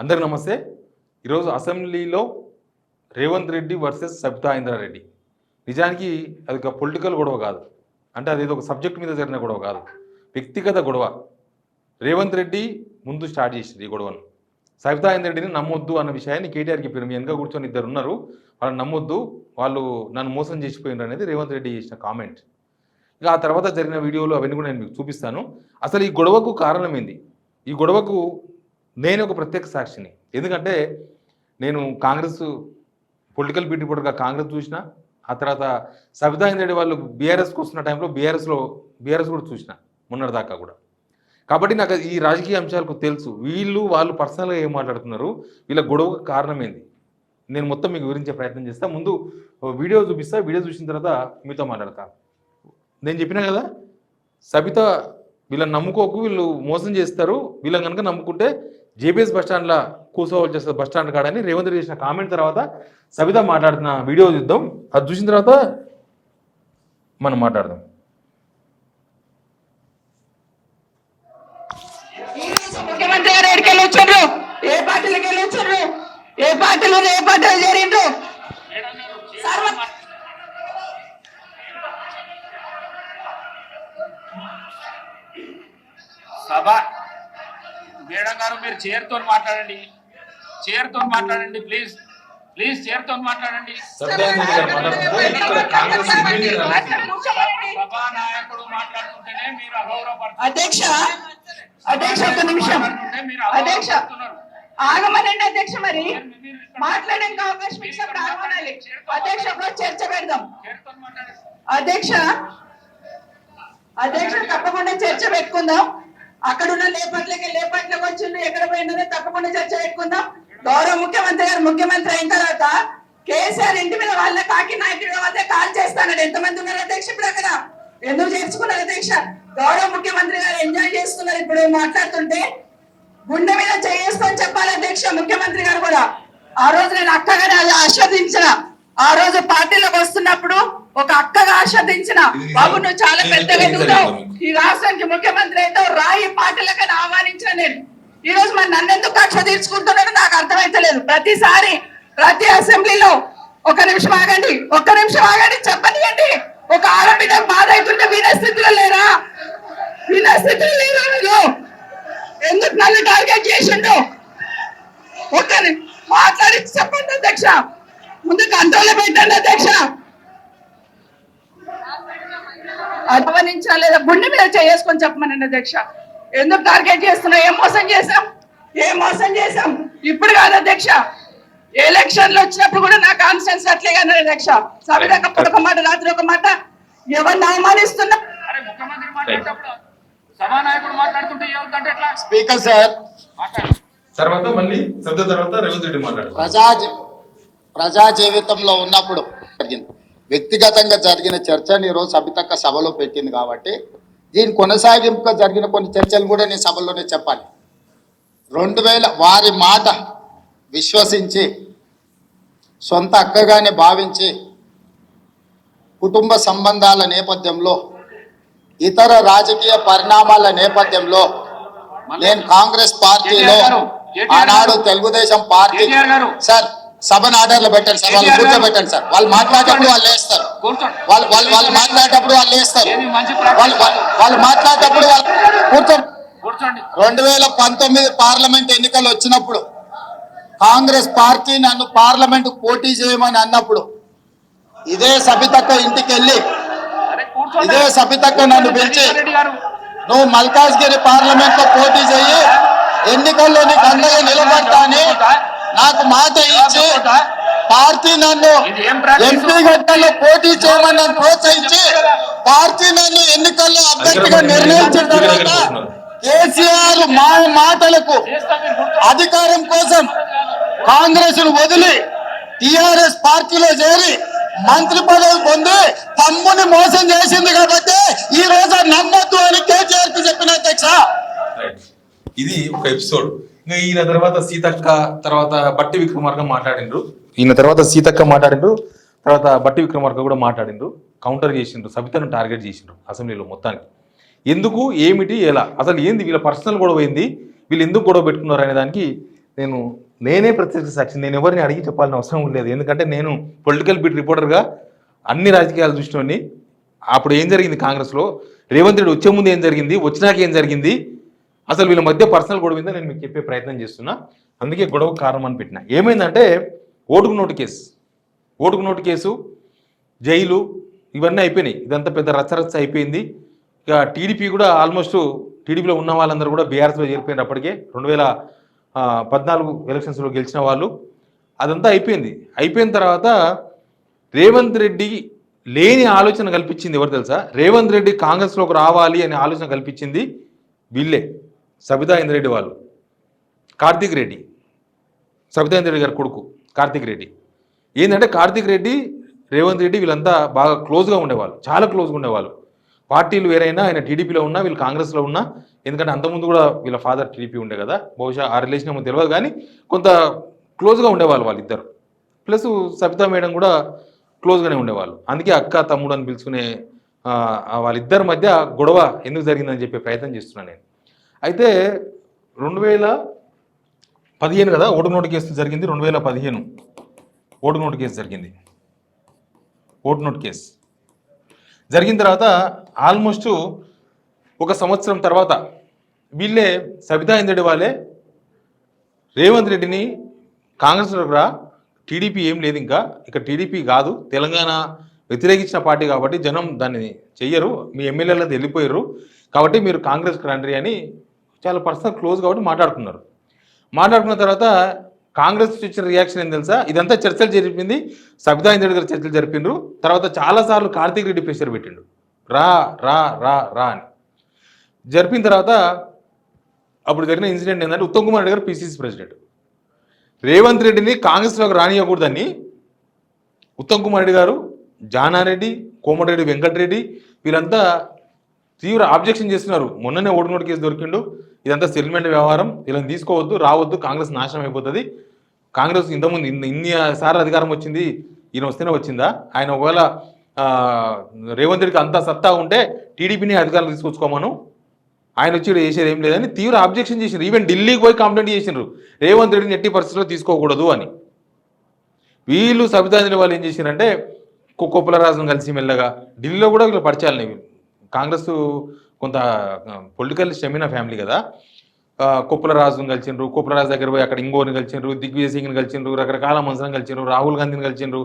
అందరికీ నమస్తే. ఈరోజు అసెంబ్లీలో రేవంత్ రెడ్డి వర్సెస్ సబితా ఇంద్రారెడ్డి. నిజానికి అది ఒక పొలిటికల్ గొడవ కాదు, అంటే అది ఒక సబ్జెక్ట్ మీద జరిగిన గొడవ కాదు, వ్యక్తిగత గొడవ. రేవంత్ రెడ్డి ముందు స్టార్ట్ చేసింది ఈ గొడవను. సబితా ఇంద్రారెడ్డిని నమ్మొద్దు అన్న విషయాన్ని కేటీఆర్కి చెప్పారు. మీ వెనక కూర్చొని ఇద్దరు ఉన్నారు, వాళ్ళని నమ్మొద్దు, వాళ్ళు నన్ను మోసం చేసిపోయినారు అనేది రేవంత్ రెడ్డి చేసిన కామెంట్. ఇక ఆ తర్వాత జరిగిన వీడియోలు అవన్నీ కూడా నేను మీకు చూపిస్తాను. అసలు ఈ గొడవకు కారణం ఏంది? ఈ గొడవకు నేను ఒక ప్రత్యేక సాక్షిని. ఎందుకంటే నేను కాంగ్రెస్ పొలిటికల్ బ్యూటీ రిపోర్టర్గా కాంగ్రెస్ చూసిన, ఆ తర్వాత సబితా ఇంద్రారెడ్డి వాళ్ళు బీఆర్ఎస్కి వస్తున్న టైంలో బీఆర్ఎస్ కూడా చూసిన మొన్నటిదాకా కూడా. కాబట్టి నాకు ఈ రాజకీయ అంశాలకు తెలుసు, వాళ్ళు పర్సనల్గా ఏం మాట్లాడుతున్నారు, వీళ్ళ గొడవకు కారణం ఏంది, నేను మొత్తం మీకు వివరించే ప్రయత్నం చేస్తా. ముందు వీడియో చూపిస్తా, వీడియో చూసిన తర్వాత మీతో మాట్లాడతా. నేను చెప్పినా కదా, సబిత వీళ్ళని నమ్ముకోకు, వీళ్ళు మోసం చేస్తారు, వీళ్ళని కనుక నమ్ముకుంటే జేబీఎస్ బస్టాండ్లో కూర్చోవాలి చేస్తారు బస్టాండ్ కాడని రేవంత్ రెడ్డి చేసిన కామెంట్ తర్వాత సబిత మాట్లాడుతున్న వీడియో చూద్దాం. అది చూసిన తర్వాత మనం మాట్లాడదాం. ముఖ్యమంత్రి గారు ఎక్కడికి వెళ్ళి వచ్చారు, ఏ పార్టీలకు వెళ్ళి వచ్చారు, ఏ పార్టీలో చేరిండ్రు. సభ మేడం గారు మీరు చైర్తో మాట్లాడండి, ప్లీజ్ చైర్తో మాట్లాడండి. సభానాయకుడు మాట్లాడుతుంటేనే మీరు అగౌరవపడుతున్నారు. అధ్యక్ష ఒక నిమిషం, అధ్యక్ష ఆగమనండి. అధ్యక్ష మరి మాట్లాడడానికి అవకాశం ఇచ్చినప్పుడు ఆగమనాలి. అధ్యక్ష చర్చ పెడదాం. అధ్యక్ష తప్పకుండా చర్చ పెట్టుకుందాం. అక్కడున్న లేపట్లకి వచ్చిండు, ఎక్కడ పోయిందో తప్పకుండా చర్చ పెట్టుకుందాం. గౌరవ ముఖ్యమంత్రి గారు ముఖ్యమంత్రి అయిన తర్వాత కేసీఆర్ ఇంటి మీద వాళ్ళ కాకి నాయకుడి వద్ద కాల్ చేస్తానని ఎంతమంది ఉన్నారు అధ్యక్ష? ఇప్పుడు అక్కడ ఎందుకు చేర్చుకున్నారు అధ్యక్ష? గౌరవ ముఖ్యమంత్రి గారు ఎంజాయ్ చేస్తున్నారు. ఇప్పుడు మాట్లాడుతుంటే గుండె మీద చేసుకొని చెప్పాలి అధ్యక్ష. ముఖ్యమంత్రి గారు కూడా ఆ రోజు నేను అక్కగానే ఆస్వాదించిన, ఆ రోజు పార్టీలోకి వస్తున్నప్పుడు ఒక అక్కగా ఆస్వాదించిన, బాబు నువ్వు చాలా పెద్దగా ఎదుగుతావు, ఈ రాష్ట్రానికి ముఖ్యమంత్రి అయితే రాయి పార్టీలకని ఆహ్వానించిన నేను. ఈ రోజు మరి నన్ను ఎందుకు కక్ష తీర్చుకుంటున్నాడో నాకు అర్థమైతలేదు. ప్రతిసారి ప్రతి అసెంబ్లీలో ఒక్క నిమిషం ఆగండి చెప్పనియండి. ఒక ఆడబిడ్డ బాధ అవుతుంటే వినే స్థితిలో లేరా మీరు? ఎందుకు నన్ను టార్గెట్ చేసిండు? ఒక్కని మాట్లాడి చెప్పండి అధ్యక్ష, ముందు కంట్రోల్ పెట్టండి అధ్యక్ష. గమనించా లేదా గుండె మీద చేసుకొని చెప్పమనండి అధ్యక్ష. ఎందుకు టార్గెట్ చేస్తున్నావు? ఏం మోసం చేసాం ఇప్పుడు కాదు అధ్యక్ష, ఎలక్షన్లు వచ్చినప్పుడు కూడా నా కాన్ఫిడెన్స్ అట్లేగా అధ్యక్ష. సభ్యుడు ఒక మాట, రాత్రి ఒక మాట, ఎవరిని అవమానిస్తున్నా. స్పీకర్ సార్, తర్వాత మళ్ళీ తర్వాత రేవంత్ రెడ్డి మాట్లాడు. ప్రజా జీవితంలో ఉన్నప్పుడు వ్యక్తిగతంగా జరిగిన చర్చని ఈరోజు సబితక్క సభలో పెట్టింది కాబట్టి దీని కొనసాగింపుగా జరిగిన కొన్ని చర్చలు కూడా నేను సభలోనే చెప్పాలి. 2000 వారి మాట విశ్వసించి సొంత అక్కగానే భావించి కుటుంబ సంబంధాల నేపథ్యంలో ఇతర రాజకీయ పరిణామాల నేపథ్యంలో నేను కాంగ్రెస్ పార్టీలో ఆనాడు తెలుగుదేశం పార్టీ సార్ సభను ఆర్డర్లో పెట్టండి సార్, వాళ్ళు కూర్చోబెట్టండి సార్. వాళ్ళు మాట్లాడేటప్పుడు వాళ్ళు వేస్తారు, వాళ్ళు మాట్లాడేటప్పుడు వాళ్ళు వేస్తారు, వాళ్ళు మాట్లాడేటప్పుడు వాళ్ళు కూర్చోండి. 2019 పార్లమెంట్ ఎన్నికలు వచ్చినప్పుడు కాంగ్రెస్ పార్టీ నన్ను పార్లమెంట్ పోటీ చేయమని అన్నప్పుడు ఇదే సబితక్క ఇంటికి వెళ్ళి ఇదే సబితక్క నన్ను పిలిచి నువ్వు మల్కాజ్గిరి పార్లమెంట్ లో పోటీ చేయి, ఎన్నికల్లో నీకు అండగా నిలబడతా అని నాకు మాట ఇచ్చి పార్టీ నన్ను ఎంపీ గట్టల్లో పోటీ చేయమని నన్ను ప్రోత్సహించి పార్టీ నన్ను ఎన్నికల్లో అభ్యర్థిగా నిర్ణయించిన తర్వాత కేసీఆర్ మా మాటలకు అధికారం కోసం కాంగ్రెస్ ను వదిలి టిఆర్ఎస్ పార్టీలో చేరి మంత్రి పదవి పొంది తమ్ముని మోసం చేసింది కాబట్టి ఈ రోజు నమ్మొద్దు అని కేసీఆర్ కి చెప్పిన అధ్యక్ష. ఇది ఒక ఎపిసోడ్. ఇంకా ఈయన తర్వాత సీతక్క, తర్వాత బట్టి విక్రమార్క మాట్లాడిండ్రు. తర్వాత బట్టి విక్రమార్క కూడా మాట్లాడిండ్రు, కౌంటర్ చేసిండ్రు, సబితను టార్గెట్ చేసిండ్రు అసెంబ్లీలో మొత్తానికి. ఎందుకు, ఏమిటి, ఎలా, అసలు ఏంది వీళ్ళ పర్సనల్ గొడవ ఏంది, వీళ్ళు ఎందుకు గొడవ పెట్టుకున్నారు అనే దానికి నేనే ప్రత్యక్ష సాక్షి. నేను ఎవరిని అడిగి చెప్పాల్సిన అవసరం లేదు. ఎందుకంటే నేను పొలిటికల్ బీట్ రిపోర్టర్గా అన్ని రాజకీయాలు చూసినోని. అప్పుడు ఏం జరిగింది కాంగ్రెస్లో, రేవంత్ రెడ్డి వచ్చే ముందు ఏం జరిగింది, వచ్చినాక ఏం జరిగింది, అసలు వీళ్ళ మధ్య పర్సనల్ గొడవ ఉందో నేను మీకు చెప్పే ప్రయత్నం చేస్తున్నా. అందుకే గొడవ కారణం అని పెట్టిన. ఏమైందంటే ఓటుకు నోటు కేసు, జైలు ఇవన్నీ అయిపోయినాయి. ఇదంతా పెద్ద రచ్చరచ్చ అయిపోయింది. ఇక టీడీపీ కూడా ఆల్మోస్ట్ టీడీపీలో ఉన్న వాళ్ళందరూ కూడా బీఆర్ఎస్లో చేరిపోయినారు. అప్పటికే 2014 ఎలక్షన్స్లో గెలిచిన వాళ్ళు. అదంతా అయిపోయింది. అయిపోయిన తర్వాత రేవంత్ రెడ్డి లేని ఆలోచన కల్పించింది ఎవరు తెలుసా? రేవంత్ రెడ్డి కాంగ్రెస్లోకి రావాలి అనే ఆలోచన కల్పించింది వీళ్ళే, సబితా ఇంద్రెడ్డి వాళ్ళు. కార్తీక్ రెడ్డి, సబితా ఇంద్రెడ్డి గారి కొడుకు కార్తీక్ రెడ్డి. ఏంటంటే కార్తీక్ రెడ్డి, రేవంత్ రెడ్డి వీళ్ళంతా బాగా క్లోజ్గా ఉండేవాళ్ళు, చాలా క్లోజ్గా ఉండేవాళ్ళు. పార్టీలు వేరైనా ఆయన టీడీపీలో ఉన్నా, వీళ్ళు కాంగ్రెస్లో ఉన్నా. ఎందుకంటే అంతకుముందు కూడా వీళ్ళ ఫాదర్ టీడీపీ ఉండే కదా, బహుశా ఆ రిలేషన్ ఏమో తెలియదు, కానీ కొంత క్లోజ్గా ఉండేవాళ్ళు వాళ్ళిద్దరు. ప్లస్ సబితా మేడం కూడా క్లోజ్గానే ఉండేవాళ్ళు. అందుకే అక్క తమ్ముడు అని పిలుచుకునే వాళ్ళిద్దరి మధ్య గొడవ ఎందుకు జరిగిందని చెప్పే ప్రయత్నం చేస్తున్నాను నేను. అయితే 2015 కదా ఓటు నోటు కేసు జరిగింది. 2015 ఓటు నోటు కేసు జరిగింది. ఓటు నోటు కేసు జరిగిన తర్వాత ఆల్మోస్ట్ 1 సంవత్సరం తర్వాత వీళ్ళే, సబితా ఇంద్రెడ్డి వాళ్ళే, రేవంత్ రెడ్డిని కాంగ్రెస్లోకి రా, టీడీపీ ఏం లేదు ఇంకా, ఇక టీడీపీ కాదు, తెలంగాణ వ్యతిరేకించిన పార్టీ కాబట్టి జనం దాన్ని చెయ్యరు, మీ ఎమ్మెల్యేలంతా వెళ్ళిపోయారు కాబట్టి మీరు కాంగ్రెస్కి రండి అని చాలా పర్సనల్ క్లోజ్ కాబట్టి మాట్లాడుకున్న తర్వాత కాంగ్రెస్ ఇచ్చిన రియాక్షన్ ఏం తెలుసా? ఇదంతా చర్చలు జరిపింది సబితా ఇంద్రెడ్డి గారు, చర్చలు జరిపిండ్రు. తర్వాత చాలాసార్లు కార్తీక్ రెడ్డి ప్రెషర్ పెట్టిండు, రా రా రా రా అని. జరిపిన తర్వాత అప్పుడు జరిగిన ఇన్సిడెంట్ ఏంటంటే, ఉత్తమ్ కుమార్ రెడ్డి గారు పిసిసి ప్రెసిడెంట్, రేవంత్ రెడ్డిని కాంగ్రెస్లోకి రానియకూడదని ఉత్తమ్ కుమార్ రెడ్డి గారు, జానారెడ్డి, కోమటిరెడ్డి వెంకటరెడ్డి వీళ్ళంతా తీవ్ర ఆబ్జెక్షన్ చేస్తున్నారు. మొన్ననే ఓటు నోటు కేసు దొరికిండు, ఇదంతా సెటిల్మెంట్ వ్యవహారం, వీళ్ళని తీసుకోవద్దు, రావద్దు, కాంగ్రెస్ నాశనం అయిపోతుంది. కాంగ్రెస్ ఇంతకుముందు ఇన్ని సార్లు అధికారం వచ్చింది, ఈయన వస్తేనే వచ్చిందా? ఆయన ఒకవేళ రేవంత్ రెడ్డికి అంత సత్తా ఉంటే టీడీపీని అధికారులు తీసుకొచ్చుకోమను, ఆయన వచ్చి చేసేది ఏం లేదని తీవ్ర ఆబ్జెక్షన్ చేసినారు. ఈవెన్ ఢిల్లీకి పోయి కంప్లైంట్ చేసినారు, రేవంత్ రెడ్డిని ఎట్టి పరిస్థితుల్లో తీసుకోకూడదు అని. వీళ్ళు సబితా ఇంద్రెడ్డి వాళ్ళు ఏం చేసినారంటే, కొప్పులరాజును కలిసి మెల్లగా ఢిల్లీలో కూడా వీళ్ళు పరిచయాలు. కాంగ్రెస్ కొంత పొలిటికల్ స్టెమినా ఫ్యామిలీ కదా, కొప్పులరాజును కలిసిండ్రు, కొప్పులరాజు దగ్గర పోయి అక్కడ ఇంగోని కలిసిండ్రు, దిగ్విజయ్ సింగ్ని కలిసిండ్రు, రకరకాల మనుషులను కలిసిండ్రు, రాహుల్ గాంధీని కలిసిండ్రు,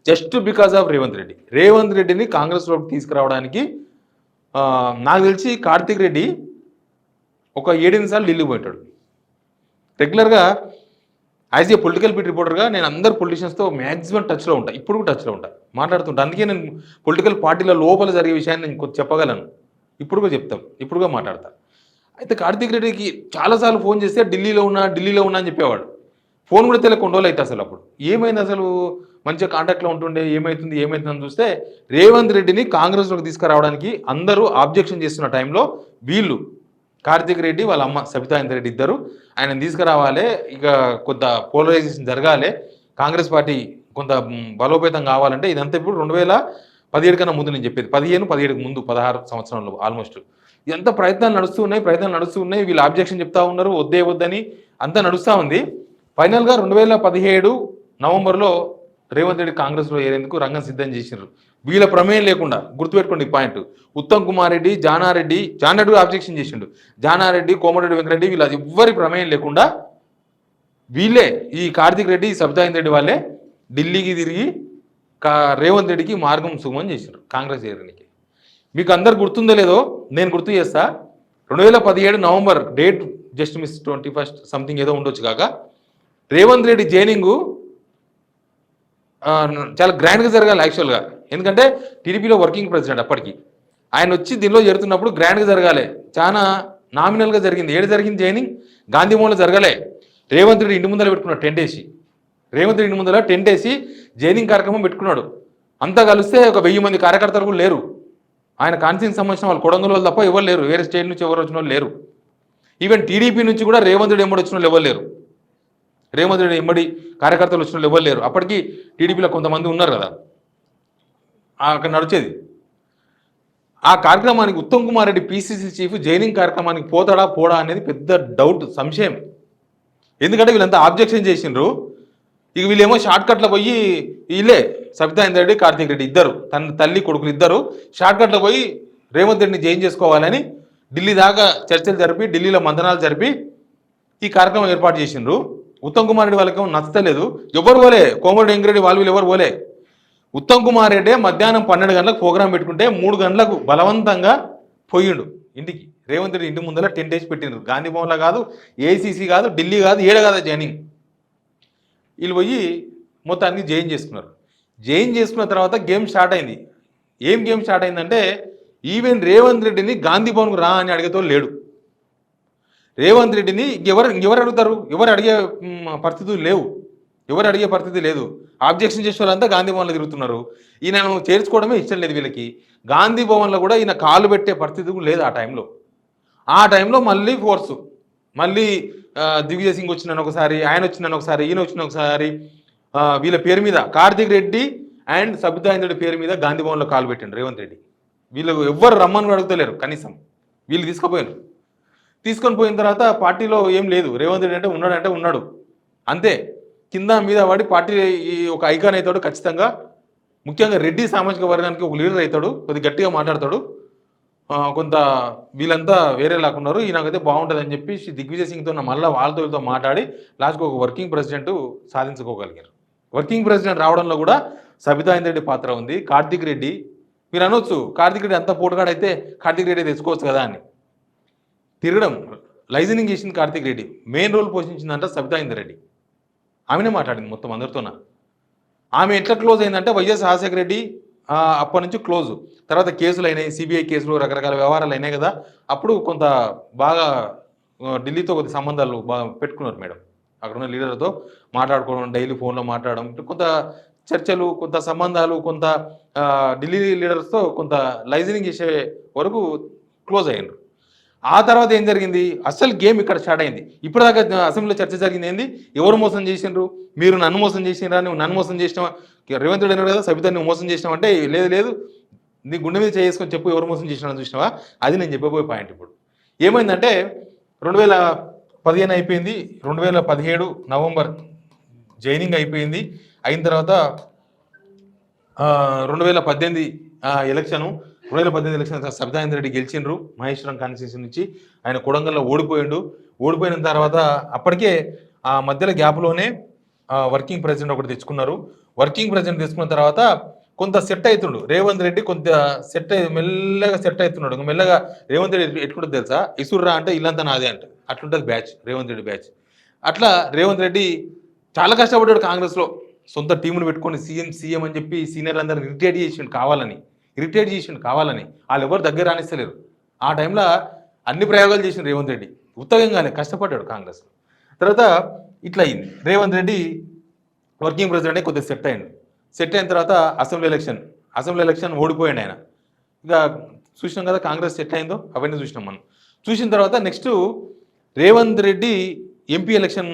జస్ట్ బికాస్ ఆఫ్ రేవంత్ రెడ్డిని కాంగ్రెస్లోకి తీసుకురావడానికి. నాకు తెలిసి కార్తీక్ రెడ్డి ఒక 7 సార్లు ఢిల్లీకి పోయింటాడు రెగ్యులర్గా. యాజ్ ఏ పొలిటికల్ బీట్ రిపోర్టర్గా నేను అందరు పొలిటీషియన్స్తో మ్యాక్సిమం టచ్లో ఉంటాను, ఇప్పుడు కూడా టచ్లో ఉంటాను, మాట్లాడుతుంటా. అందుకే నేను పొలిటికల్ పార్టీల లోపల జరిగే విషయాన్ని నేను కొంచెం చెప్పగలను, ఇప్పుడు కూడా చెప్తాం, ఇప్పుడు కూడా మాట్లాడతాను. అయితే కార్తీక్ రెడ్డికి చాలాసార్లు ఫోన్ చేస్తే ఢిల్లీలో ఉన్నా అని చెప్పేవాడు. ఫోన్ కూడా తెలియకుండా రోజులు అయితే అసలు అప్పుడు ఏమైంది, అసలు మంచిగా కాంటాక్ట్లో ఉంటుండే, ఏమవుతుందని చూస్తే రేవంత్ రెడ్డిని కాంగ్రెస్లోకి తీసుకురావడానికి అందరూ ఆబ్జెక్షన్ చేస్తున్న టైంలో వీళ్ళు, కార్తీక్ రెడ్డి వాళ్ళ అమ్మ సబితా ఇంద్రెడ్డి ఇద్దరు ఆయన తీసుకురావాలి, ఇక కొంత పోలరైజేషన్ జరగాలి, కాంగ్రెస్ పార్టీ కొంత బలోపేతం కావాలంటే. ఇదంతా ఇప్పుడు 2017 కన్నా ముందు నేను చెప్పేది, 17 ముందు 16 సంవత్సరంలో ఆల్మోస్ట్ ఇదంతా ప్రయత్నాలు నడుస్తూ ఉన్నాయి. వీళ్ళు ఆబ్జెక్షన్ చెప్తా ఉన్నారు, వద్దని అంతా నడుస్తూ ఉంది. ఫైనల్గా 2017 నవంబర్లో రేవంత్ రెడ్డి కాంగ్రెస్లో ఏరేందుకు రంగం సిద్ధం చేసినారు. వీళ్ళ ప్రమేయం లేకుండా, గుర్తుపెట్టుకోండి ఈ పాయింట్, ఉత్తమ్ కుమార్ రెడ్డి, జానారెడ్డి ఆబ్జెక్షన్ చేసిండు, జానారెడ్డి, కోమటిరెడ్డి వెంకటరెడ్డి వీళ్ళ ఎవ్వరి ప్రమేయం లేకుండా వీళ్ళే, ఈ కార్తీక్ రెడ్డి, సబితా ఇంద్రెడ్డి వాళ్ళే ఢిల్లీకి తిరిగి రేవంత్ రెడ్డికి మార్గం సుగమం చేసినారు కాంగ్రెస్ ఏరియనికి. మీకు అందరు గుర్తుందో లేదో నేను గుర్తు చేస్తా. 2017 November, date just miss 21 something ఏదో ఉండొచ్చు కాక, రేవంత్ రెడ్డి జైనింగ్ చాలా గ్రాండ్గా జరగాలి యాక్చువల్గా. ఎందుకంటే టీడీపీలో వర్కింగ్ ప్రెసిడెంట్ అప్పటికి, ఆయన వచ్చి దీనిలో చేరుతున్నప్పుడు గ్రాండ్గా జరగాలి. చాలా నామినల్గా జరిగింది. ఏడు జరిగింది జైనింగ్, గాంధీ భవన్లో జరగలే. రేవంత్ రెడ్డి ఇంటి ముందర పెట్టుకున్నాడు టెంట్ వేసి జైనింగ్ కార్యక్రమం పెట్టుకున్నాడు. అంతా కలిస్తే ఒక 1000 మంది కార్యకర్తలు కూడా లేరు. ఆయన కాన్స్టిట్యూన్సీకి సంబంధించిన వాళ్ళు కొడంగల్ వాళ్ళు తప్ప ఎవరు లేరు, వేరే స్టేట్ నుంచి ఎవరు వచ్చిన వాళ్ళు లేరు. ఈవెన్ టీడీపీ నుంచి కూడా రేవంత్ రెడ్డి ఎంబడి వచ్చిన వాళ్ళు ఎవరు లేరు, రేవంత్ రెడ్డి ఎంబడి కార్యకర్తలు వచ్చిన వాళ్ళు ఎవరు లేరు. అప్పటికి టీడీపీలో కొంతమంది ఉన్నారు కదా, అక్కడ నడిచేది. ఆ కార్యక్రమానికి Uttam Kumar Reddy PCC chief joining కార్యక్రమానికి పోతాడా పోడా అనేది పెద్ద డౌట్, సంశయం. ఎందుకంటే వీళ్ళంతా ఆబ్జెక్షన్ చేసిండ్రు. ఇక వీళ్ళేమో షార్ట్ కట్లో పోయి వీళ్ళే సబితా ఇంద్రారెడ్డి కార్తీక్ రెడ్డి ఇద్దరు తన తల్లి కొడుకులు ఇద్దరు షార్ట్ కట్లో పోయి రేవంత్ రెడ్డిని జైన్ చేసుకోవాలని ఢిల్లీ దాకా చర్చలు జరిపి ఢిల్లీలో మంతనాలు జరిపి ఈ కార్యక్రమం ఏర్పాటు చేసిండ్రు. ఉత్తమ్ కుమార్ రెడ్డి వాళ్ళకేమో నచ్చలేదు. ఎవరు పోలే, కోమరెడ్డి వెంకరెడ్డి వాళ్ళు వీళ్ళు ఎవరు పోలే. ఉత్తమ్ కుమార్ రెడ్డి మధ్యాహ్నం 12 గంటలకు ప్రోగ్రాం పెట్టుకుంటే 3 గంటలకు బలవంతంగా పోయిండు ఇంటికి. రేవంత్ రెడ్డి ఇంటి ముందర 10 days పెట్టిండ్రు. గాంధీ భవన్లో కాదు, ఏఐసీసీ కాదు, ఢిల్లీ కాదు, ఏడ కాదు జాయినింగ్. వీళ్ళు పోయి మొత్తాన్ని జాయిన్ చేసుకున్నారు. జాయిన్ చేసుకున్న తర్వాత గేమ్ స్టార్ట్ అయింది. ఏం గేమ్ స్టార్ట్ అయిందంటే ఈవెన్ రేవంత్ రెడ్డిని గాంధీ భవన్కు రా అని అడిగేతో లేడు. రేవంత్ రెడ్డిని ఎవరు అడుగుతారు? ఎవరు అడిగే పరిస్థితులు లేవు, ఎవరు అడిగే పరిస్థితి లేదు. ఆబ్జెక్షన్ చేసే వాళ్ళంతా గాంధీ భవన్లో తిరుగుతున్నారు. ఈయనను చేర్చుకోవడమే ఇష్టం లేదు వీళ్ళకి. గాంధీ భవన్లో కూడా ఈయన కాలు పెట్టే పరిస్థితి లేదు ఆ టైంలో. ఆ టైంలో మళ్ళీ ఫోర్సు, మళ్ళీ దిగ్విజయ్ సింగ్ వచ్చినాను ఒకసారి, ఆయన వచ్చినాను ఒకసారి, ఈయన వచ్చిన ఒకసారి, వీళ్ళ పేరు మీద కార్తీక్ రెడ్డి అండ్ సబితా ఇంద్రుడి పేరు మీద గాంధీ భవన్లో కాలు పెట్టండి రేవంత్ రెడ్డి. వీళ్ళు ఎవ్వరు రమ్మని అడుగుతలేరు కనీసం. వీళ్ళు తీసుకుపోయారు. తీసుకొని పోయిన తర్వాత పార్టీలో ఏం లేదు. రేవంత్ రెడ్డి అంటే ఉన్నాడు అంతే. కింద మీద వాడి పార్టీ ఒక ఐకాన్ అవుతాడు ఖచ్చితంగా. ముఖ్యంగా రెడ్డి సామాజిక వర్గానికి ఒక లీడర్ అవుతాడు, కొద్దిగా గట్టిగా మాట్లాడతాడు. కొంత వీళ్ళంతా వేరే లాకున్నారు. ఈయనకైతే బాగుంటుంది అని చెప్పి దిగ్విజయ్ సింగ్తో మళ్ళీ వాళ్ళతో మాట్లాడి లాస్ట్కి ఒక వర్కింగ్ ప్రెసిడెంట్ సాధించుకోగలిగారు. వర్కింగ్ ప్రెసిడెంట్ రావడంలో కూడా సబితా ఇంద్రెడ్డి పాత్ర ఉంది. కార్తీక్ రెడ్డి, మీరు అనొచ్చు కార్తీక్ రెడ్డి అంత పోటుగాడైతే కార్తీక్ రెడ్డి తెచ్చుకోవచ్చు కదా అని. తిరగడం లైజనింగ్ చేసింది కార్తీక్ రెడ్డి, మెయిన్ రోల్ పోషించిందంట సబితా ఇంద్రెడ్డి. ఆమెనే మాట్లాడింది మొత్తం అందరితోన. ఆమె ఎట్లా క్లోజ్ అయిందంటే వైఎస్ రాజశేఖర రెడ్డి అప్పటి నుంచి క్లోజ్. తర్వాత కేసులు అయినాయి, సిబిఐ కేసులు, రకరకాల వ్యవహారాలు అయినాయి కదా. అప్పుడు కొంత బాగా ఢిల్లీతో కొద్ది సంబంధాలు బాగా పెట్టుకున్నారు మేడం. అక్కడ ఉన్న లీడర్లతో మాట్లాడుకోవడం, డైలీ ఫోన్లో మాట్లాడడం, కొంత చర్చలు, కొంత సంబంధాలు, కొంత ఢిల్లీ లీడర్స్తో కొంత లైజనింగ్ చేసే వరకు క్లోజ్ అయ్యారు. ఆ తర్వాత ఏం జరిగింది? అసలు గేమ్ ఇక్కడ స్టార్ట్ అయింది. ఇప్పటిదాకా అసెంబ్లీలో చర్చ జరిగింది ఏంది? ఎవరు మోసం చేసిండ్రు? మీరు నన్ను మోసం చేసినరా? నువ్వు నన్ను మోసం చేసినావా? రేవంత్ రెడ్డి అన్నాడు కదా సబితా నువ్వు మోసం చేసినావు అంటే లేదు నీ గుండె మీద చేసుకొని చెప్పు ఎవరు మోసం చేసినా చూసినావా? అది నేను చెప్పబోయే పాయింట్. ఇప్పుడు ఏమైందంటే 2015 అయిపోయింది, 2017 నవంబర్ జాయినింగ్ అయిపోయింది. అయిన తర్వాత 2018 election, 2018 election Sabitha Indra Reddy గెలిచిండ్రు Maheshwaram constituency నుంచి. ఆయన కొడంగల్లో ఓడిపోయిన తర్వాత అప్పటికే ఆ మధ్యలో గ్యాప్లోనే వర్కింగ్ ప్రెసిడెంట్ ఒకటి తెచ్చుకున్నారు. వర్కింగ్ ప్రెసిడెంట్ తెచ్చుకున్న తర్వాత కొంత సెట్ అవుతుండు రేవంత్ రెడ్డి, కొంత మెల్లగా సెట్ అవుతున్నాడు. మెల్లగా రేవంత్ రెడ్డి ఎట్లుంటుంది తెలుసా? ఇసుర్రా అంటే ఇల్లంతా నాదే అంటే అట్లుంటుంది బ్యాచ్, రేవంత్ రెడ్డి బ్యాచ్. అట్లా రేవంత్ రెడ్డి చాలా కష్టపడ్డాడు కాంగ్రెస్లో. సొంత టీమును పెట్టుకొని సీఎం అని చెప్పి సీనియర్లు అందరిని ఇరిటేట్ చేసిండు కావాలని. వాళ్ళు ఎవరు దగ్గర రానిస్తలేరు. ఆ టైంలో అన్ని ప్రయోగాలు చేసిన రేవంత్ రెడ్డి ఉత్తగంగానే కష్టపడ్డాడు కాంగ్రెస్లో. తర్వాత ఇట్లా అయింది. రేవంత్ రెడ్డి వర్కింగ్ ప్రెసిడెంట్ కొద్దిగా సెట్ అయిన తర్వాత అసెంబ్లీ ఎలక్షన్ ఓడిపోయాడు ఆయన. ఇక చూసినాం కదా కాంగ్రెస్ సెట్ అయిందో, అవన్నీ చూసినాం మనం. చూసిన తర్వాత next Revanth Reddy MP election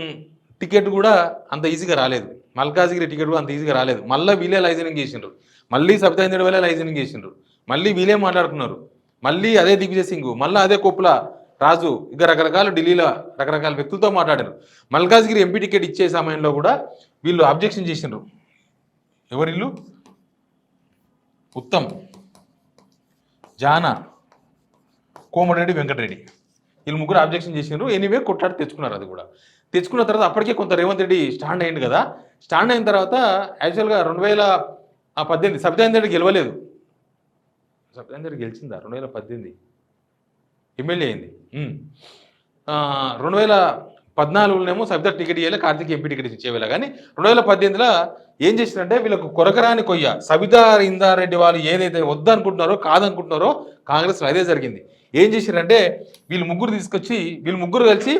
ticket కూడా అంత ఈజీగా రాలేదు. మల్కాజ్గిరి టికెట్ కూడా అంత ఈజీగా రాలేదు. మళ్ళీ వీళ్ళే లైజనింగ్ చేసిండ్రు, మళ్ళీ సబితా ఇంద్రెడ్డి వాళ్ళే లైజనింగ్ చేసిండ్రు, మళ్ళీ వీళ్ళే మాట్లాడుకున్నారు, మళ్ళీ అదే దిగ్విజయ్ సింగ్, మళ్ళీ అదే కొప్పుల రాజు, ఇక రకరకాల ఢిల్లీలో రకరకాల వ్యక్తులతో మాట్లాడారు. మల్కాజ్గిరి ఎంపీ టికెట్ ఇచ్చే సమయంలో కూడా వీళ్ళు అబ్జెక్షన్ చేసిండ్రు. ఎవరిల్లు? ఉత్తమ్, జానా, కోమటిరెడ్డి, వెంకటరెడ్డి, వీళ్ళు ముగ్గురు అబ్జెక్షన్ చేసిండ్రు. ఎనీవే కొట్లాడి తెచ్చుకున్నారు. అది కూడా తెచ్చుకున్న తర్వాత అప్పటికే కొంత రేవంత్ రెడ్డి స్టాండ్ అయ్యింది కదా. స్టాండ్ అయిన తర్వాత యాక్చువల్గా 2018 సబితా ఇంద్రెడ్డి గెలవలేదు. సబితా ఇంద్రెడ్డి గెలిచిందా? 2018 ఎమ్మెల్యే అయింది. 2014లోనేమో సబితా టికెట్ ఇవ్వాలి, కార్తీక్ ఎంపీ టికెట్ ఇచ్చేవేళ. కానీ 2018లో ఏం చేసినారంటే వీళ్ళకు కొరకరాని కొయ్య సబితా ఇంద్రారెడ్డి వాళ్ళు ఏదైతే వద్దనుకుంటున్నారో కాదనుకుంటున్నారో కాంగ్రెస్లో అదే జరిగింది. ఏం చేశారంటే వీళ్ళు ముగ్గురు కలిసి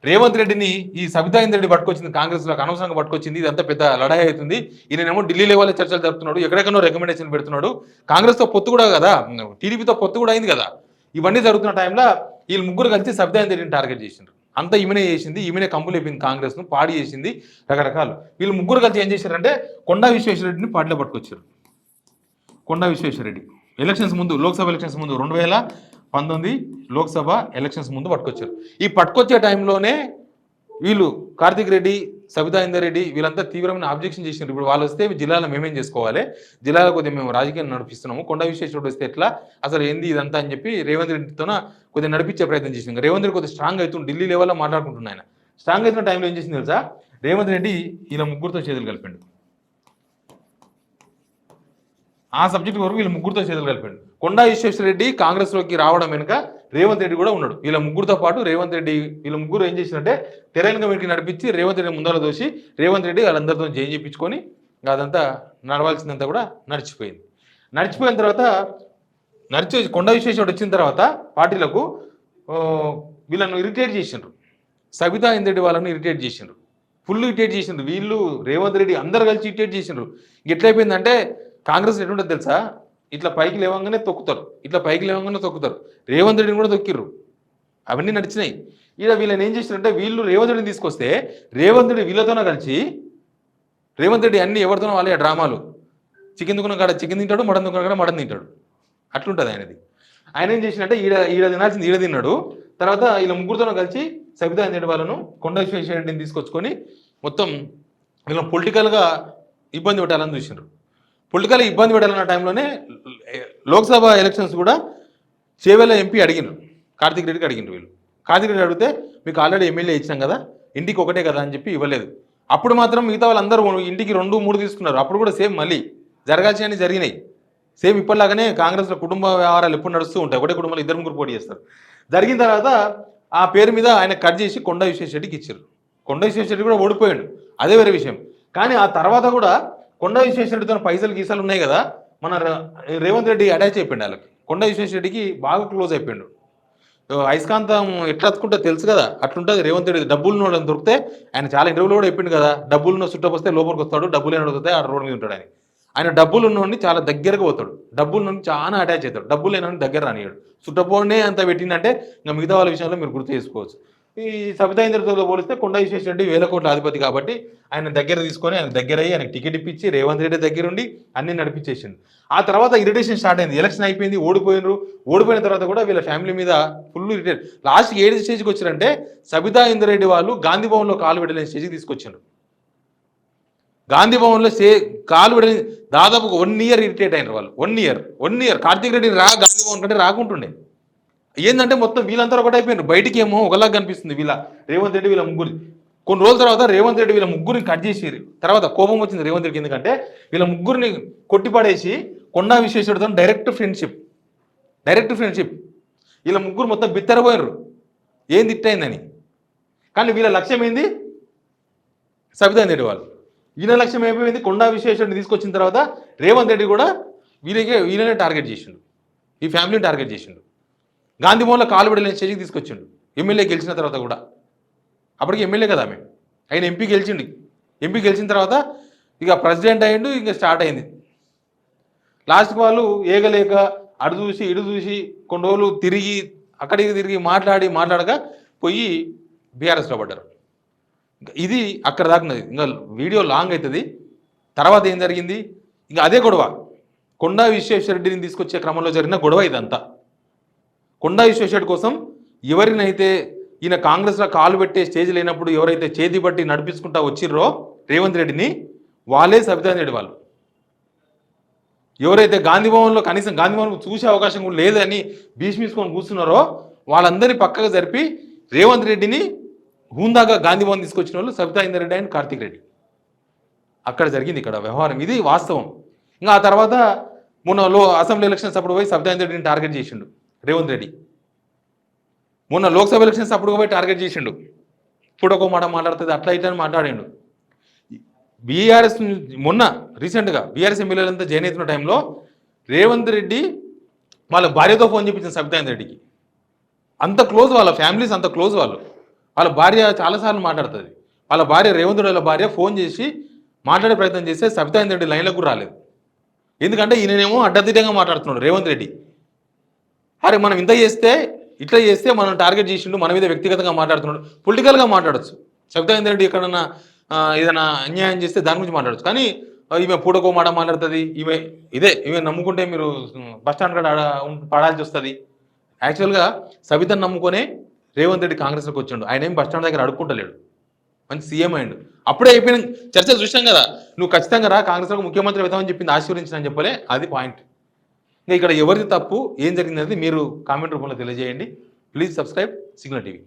రేవంత్ రెడ్డిని ఈ సబితా ఇంద్రెడ్డి పట్టుకొచ్చింది, కాంగ్రెస్లోకి అనవసరంగా పట్టుకొచ్చింది. ఇదంతా పెద్ద లడాయి అవుతుంది. ఈయనేమో ఢిల్లీ లెవెల్లో చర్చలు జరుపుతున్నాడు, ఎక్కడెక్కడో రికమెండేషన్ పెడుతున్నాడు. కాంగ్రెస్తో పొత్తు కూడా కదా, టీడీపీతో పొత్తు కూడా అయింది కదా. ఇవన్నీ జరుగుతున్న టైంలో వీళ్ళు ముగ్గురు కలిసి సబితా ఇంద్రెడ్డిని టార్గెట్ చేసిండ్రు. అంతా ఈమెనే చేసింది, ఈమెనే కంపులు అయిపోయింది, కాంగ్రెస్ను పాడి చేసింది రకరకాలు. వీళ్ళు ముగ్గురు కలిసి ఏం చేశారంటే కొండా విశ్వేశ్వరరెడ్డిని పార్టీలో పట్టుకొచ్చారు. కొండా విశ్వేశ్వరరెడ్డి ఎలక్షన్స్ ముందు, లోక్సభ ఎలక్షన్స్ ముందు 2019 లోక్సభ ఎలక్షన్స్ ముందు పట్టుకొచ్చారు. ఈ పట్టుకొచ్చే టైంలోనే వీళ్ళు కార్తిక్ రెడ్డి, సబితా ఇందర్ రెడ్డి వీళ్ళంతా తీవ్రమైన ఆబ్జెక్షన్ చేసినారు. ఇప్పుడు వాళ్ళు వస్తే జిల్లాలో మేమేం చేసుకోవాలి, జిల్లాలో కొద్దిగా మేము రాజకీయం నడిపిస్తున్నాము, కొండ విశ్వేశ్వరుడు వస్తే ఎట్లా, అసలు ఏంది ఇదంతా అని చెప్పి రేవంత్ రెడ్డితోన కొద్దిగా నడిపించే ప్రయత్నం చేసింది. రేవంత్ రెడ్డి కొద్దిగా స్ట్రాంగ్ అవుతుంది, ఢిల్లీ లెవెల్లో మాట్లాడుకుంటున్నాయి. ఆయన స్ట్రాంగ్ అవుతున్న టైంలో ఏం చేసింది తెలుసా, రేవంత్ రెడ్డి ఇలా ముగ్గురుతో చేతులు కలిపాడు. ఆ సబ్జెక్ట్ వరకు వీళ్ళ ముగ్గురుతో చేతులు కలిపాడు. కొండా విశ్వేశ్వరరెడ్డి కాంగ్రెస్లోకి రావడం వెనుక రేవంత్ రెడ్డి కూడా ఉన్నాడు. వీళ్ళ ముగ్గురుతో పాటు రేవంత్ రెడ్డి, వీళ్ళ ముగ్గురు ఏం చేసినట్టే తెలంగాణ కమిటీకి నడిపించి రేవంత్ రెడ్డి ముందర దోసి రేవంత్ రెడ్డి వాళ్ళందరితో జైన్ చేయించుకొని అదంతా నడవాల్సిందంతా కూడా నడిచిపోయింది. నడిచిపోయిన తర్వాత కొండా విశ్వేశ్వరుడు వచ్చిన తర్వాత పార్టీలకు వీళ్ళను ఇరిటేట్ చేసిండ్రు. సబితా ఇంద్రెడ్డి వాళ్ళని ఇరిటేట్ చేసిండ్రు, ఫుల్ ఇరిటేట్ చేసిండ్రు. వీళ్ళు రేవంత్ రెడ్డి అందరు కలిసి ఇరిటేట్ చేసిండ్రు. ఎట్లయిపోయిందంటే కాంగ్రెస్ ఎటువంటిది తెలుసా, ఇట్లా పైకి లేవంగానే తొక్కుతారు, ఇట్లా పైకి లేవంగానే తొక్కుతారు. రేవంత్ రెడ్డిని కూడా తొక్కిర్రు, అవన్నీ నడిచినాయి. ఇక వీళ్ళని ఏం చేసినారంటే వీళ్ళు రేవంత్ రెడ్డిని తీసుకొస్తే రేవంత్ రెడ్డి వీళ్ళతోనే కలిసి రేవంత్ రెడ్డి అన్ని ఎవరితోనో వాళ్ళే డ్రామాలు, చికెన్ దుకున్న కాడ చికెన్ తింటాడు, మటన్ దుకున్న కాడ మటన్ తింటాడు, అట్లుంటుంది ఆయనది. ఆయన ఏం చేసినట్టే ఈడ తినాల్సింది ఈడ తిన్నాడు. తర్వాత వీళ్ళ ముగ్గురుతోనో కలిసి సబితా ఇంద్రెడ్డి వాళ్ళను కొండ విశ్వేశ్వరరెడ్డిని తీసుకొచ్చుకొని మొత్తం వీళ్ళని పొలిటికల్గా ఇబ్బంది పెట్టాలని చూసినారు. పొలిటికల్ ఇబ్బంది పెట్టాలన్న టైంలోనే లోక్సభ ఎలక్షన్స్ కూడా చేవెళ్ళ ఎంపీ అడిగినారు, కార్తిక్ రెడ్డికి అడిగినారు. వీళ్ళు కార్తిక్ రెడ్డి అడిగితే మీకు ఆల్రెడీ ఎమ్మెల్యే ఇచ్చాం కదా, ఇంటికి ఒకటే కదా అని చెప్పి ఇవ్వలేదు. అప్పుడు మాత్రం మిగతా వాళ్ళందరూ ఇంటికి 2, 3 తీసుకున్నారు. అప్పుడు కూడా సేమ్ మళ్ళీ జరగాల్సినవి జరిగినాయి. సేమ్ ఇప్పటిలాగానే కాంగ్రెస్లో కుటుంబ వ్యవహారాలు ఎప్పుడు నడుస్తూ ఉంటాయి, ఒకటే కుటుంబంలో 2, 3 పోటీ చేస్తారు. జరిగిన తర్వాత ఆ పేరు మీద ఆయన కట్ చేసి కొండ విశ్వేశ్వరరెడ్డికి ఇచ్చారు. కొండ విశ్వేశ్వరరెడ్డి కూడా ఓడిపోయాడు, అదే వేరే విషయం. కానీ ఆ తర్వాత కూడా కొండ విశ్వేశ్వరరెడ్డితో పైసలు గీసాలు ఉన్నాయి కదా, మన రేవంత్ రెడ్డి అటాచ్ అయిపోయింది వాళ్ళకి. కొండ విశ్వేశ్వరరెడ్డికి బాగా క్లోజ్ అయిపోయాడు. అయస్కాంతం ఎట్లా అతుకుంటో తెలుసు కదా, అట్లుంటుంది రేవంత్ రెడ్డి. డబ్బులు దొరికితే ఆయన చాలా ఇంటర్వ్యూలో కూడా చెప్పిండు కదా, డబ్బులు చుట్టపోతే లోపలికి వస్తాడు, డబ్బులు ఏమైనా వస్తాయి ఆ రోడ్ మీద ఉంటాడు అని. ఆయన డబ్బులు ఉన్నోడిని చాలా దగ్గరకు పోతాడు, డబ్బుల నుండి చాలా అటాచ్ అవుతాడు, డబ్బులు లేనోడిని దగ్గర రానియాడు. చుట్టపోనే అంత పెట్టిందంటే ఇంకా మిగతా వాళ్ళ విషయంలో మీరు గుర్తు చేసుకోవచ్చు. ఈ సబితా ఇంద్రతో పోలిస్తే కొండ విశ్వేశ్వరరెడ్డి 1000 కోట్ల అధిపతి కాబట్టి ఆయన దగ్గర తీసుకొని ఆయన దగ్గర అయ్యి ఆయనకు టికెట్ ఇప్పించి రేవంత్ రెడ్డి దగ్గరుండి అన్ని నడిపించేసిండు. ఆ తర్వాత ఇరిటేషన్ స్టార్ట్ అయింది. ఎలక్షన్ అయిపోయింది, ఓడిపోయిన తర్వాత కూడా వీళ్ళ ఫ్యామిలీ మీద ఫుల్ ఇరిటేట్. లాస్ట్ 7 స్టేజ్కి వచ్చారంటే సబితా ఇంద్రెడ్డి వాళ్ళు గాంధీ భవన్లో కాలు పెట్టలేని స్టేజ్కి తీసుకొచ్చారు. గాంధీ భవన్లో కాలు పెట్టని దాదాపు 1 ఇయర్ ఇరిటేట్ అయినారు వాళ్ళు. 1 ఇయర్ కార్తిక్ రెడ్డి గాంధీ భవన్ కంటే రాకుంటుండే. ఏంటంటే మొత్తం వీళ్ళంతా ఒకటి అయిపోయినారు. బయటికి ఏమో ఒకలాగా కనిపిస్తుంది వీళ్ళ రేవంత్ రెడ్డి వీళ్ళ ముగ్గురు. కొన్ని రోజుల తర్వాత రేవంత్ రెడ్డి వీళ్ళ ముగ్గురిని కట్ చేసి తర్వాత కోపం వచ్చింది రేవంత్ రెడ్డికి. ఎందుకంటే వీళ్ళ ముగ్గురిని కొట్టిపడేసి కొండా విశ్వేశ్వరుడితో డైరెక్ట్ ఫ్రెండ్షిప్. వీళ్ళ ముగ్గురు మొత్తం బిత్తరపోయారు ఏం తిట్టయిందని. కానీ వీళ్ళ లక్ష్యం ఏంది, సబితా ఇంద్రెడ్డి వాళ్ళు. ఈయన లక్ష్యం అయిపోయింది. కొండా విశ్వేశ్వరుడిని తీసుకొచ్చిన తర్వాత రేవంత్ రెడ్డి కూడా వీళ్ళనే టార్గెట్ చేసిండు, ఈ ఫ్యామిలీని టార్గెట్ చేసిండు. గాంధీ భవన్లో కాలు పడలేని స్టేజ్కి తీసుకొచ్చిండు. ఎమ్మెల్యే గెలిచిన తర్వాత కూడా, అప్పటికి ఎమ్మెల్యే కదా ఆమె, ఆయన ఎంపీ గెలిచిండు. ఎంపీ గెలిచిన తర్వాత ఇక ప్రెసిడెంట్ అయ్యిండు. ఇక స్టార్ట్ అయింది. లాస్ట్కి వాళ్ళు ఏగలేక అడు చూసి ఇడు చూసి కొన్ని రోజులు తిరిగి అక్కడికి తిరిగి మాట్లాడక పోయి బీఆర్ఎస్లో పడ్డారు. ఇది అక్కడ దాకున్నది. ఇంకా వీడియో లాంగ్ అవుతుంది. తర్వాత ఏం జరిగింది, ఇంకా అదే గొడవ. కొండా విశ్వేశ్వరరెడ్డిని తీసుకొచ్చే క్రమంలో జరిగిన గొడవ ఇదంతా. కొండా విశ్వేశ్వరరెడ్డి కోసం ఎవరినైతే ఈయన కాంగ్రెస్లో కాలు పెట్టే స్టేజ్ లేనప్పుడు ఎవరైతే చేతి పట్టి నడిపించుకుంటా వచ్చిర్రో రేవంత్ రెడ్డిని, వాళ్ళే సబితా ఇంద్రెడ్డి వాళ్ళు. ఎవరైతే గాంధీ భవన్లో కనీసం గాంధీ భవన్ చూసే అవకాశం కూడా లేదని భీష్మించుకొని కూర్చున్నారో వాళ్ళందరినీ పక్కగా జరిపి రేవంత్ రెడ్డిని హూందాగా గాంధీ భవన్ తీసుకొచ్చిన వాళ్ళు సబితా ఇంద్రెడ్డి అండ్ కార్తిక్ రెడ్డి. అక్కడ జరిగింది ఇక్కడ వ్యవహారం, ఇది వాస్తవం. ఇంకా ఆ తర్వాత మొన్న అసెంబ్లీ ఎలక్షన్స్ అప్పుడు పోయి సబితా ఇంద్రెడ్డిని టార్గెట్ చేసిండు రేవంత్ రెడ్డి. మొన్న లోక్సభ ఎలక్షన్స్ అప్పుడు పోయి టార్గెట్ చేసిండు. ఇప్పుడు ఒక మాట మాట్లాడుతుంది, అట్లా ఇట్లా అని మాట్లాడిండు. బీఆర్ఎస్ మొన్న రీసెంట్గా బీఆర్ఎస్ ఎమ్మెల్యేలంతా జాయిన్ అవుతున్న టైంలో రేవంత్ రెడ్డి వాళ్ళ భార్యతో ఫోన్ చేయించిన సబితా ఇంద్రెడ్డికి. అంత క్లోజ్, వాళ్ళ ఫ్యామిలీస్ అంత క్లోజ్. వాళ్ళ భార్య చాలాసార్లు మాట్లాడుతుంది. వాళ్ళ భార్య రేవంత్ రెడ్డి వాళ్ళ భార్య ఫోన్ చేసి మాట్లాడే ప్రయత్నం చేస్తే సబితా ఇంద్రెడ్డి లైన్లకు కూడా రాలేదు. ఎందుకంటే ఈయనేమో అడ్డదిడ్డంగా మాట్లాడుతున్నాడు రేవంత్ రెడ్డి. అరే మనం ఇట్లా చేస్తే మనం టార్గెట్ చేసిండు, మన మీద వ్యక్తిగతంగా మాట్లాడుతున్నాడు. పొలిటికల్గా మాట్లాడచ్చు. సబితా ఇంద్రెడ్డి ఎక్కడన్నా ఏదైనా అన్యాయం చేస్తే దాని గురించి మాట్లాడచ్చు. కానీ ఈమె పూటకో మాట మాట్లాడుతుంది. ఈమె నమ్ముకుంటే మీరు బస్టాండ్ కాడ పడాల్సి వస్తుంది. యాక్చువల్గా సబితను నమ్ముకొనే రేవంత్ రెడ్డి కాంగ్రెస్లోకి వచ్చిండు. ఆయన ఏం బస్టాండ్ దగ్గర అడుక్కుంటలేడు. మంచి సీఎం అయ్యిండు. అప్పుడే అయిపోయిన చర్చలు చూసాం కదా. నువ్వు ఖచ్చితంగా రా కాంగ్రెస్లో ముఖ్యమంత్రి అవుతామని చెప్పింది, ఆశీర్వదించిన చెప్పలే, అది పాయింట్. ఇంకా ఇక్కడ ఎవరిది తప్పు ఏం జరిగింది అనేది మీరు కామెంట్ రూపంలో తెలియజేయండి. Please subscribe signal TV.